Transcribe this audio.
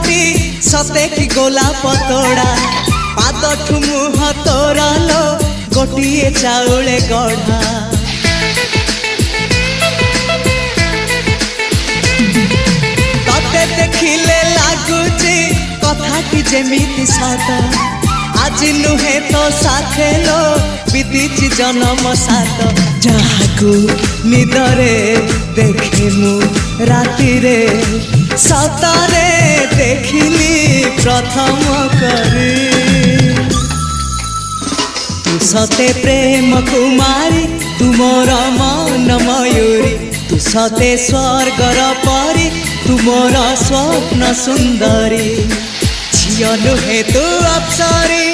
मुहटी सते कि गोलाप तोड़ा पादठु मुह तोरा लो गोटिए चाउले गढ़ा तते देखिले लागुची कथाटी जेमिति सत आज नुहे तो साथे लो बीतीची जन्म सात जहाकू निदरे देखे मु राति रे सतरे देखिली प्रथम करी तू सते प्रेम कुमारी तुमर मन मयूरी तू सते स्वर्गर परी तुमर स्वप्न सुंदरी झियो नुहे तू अप्सरी।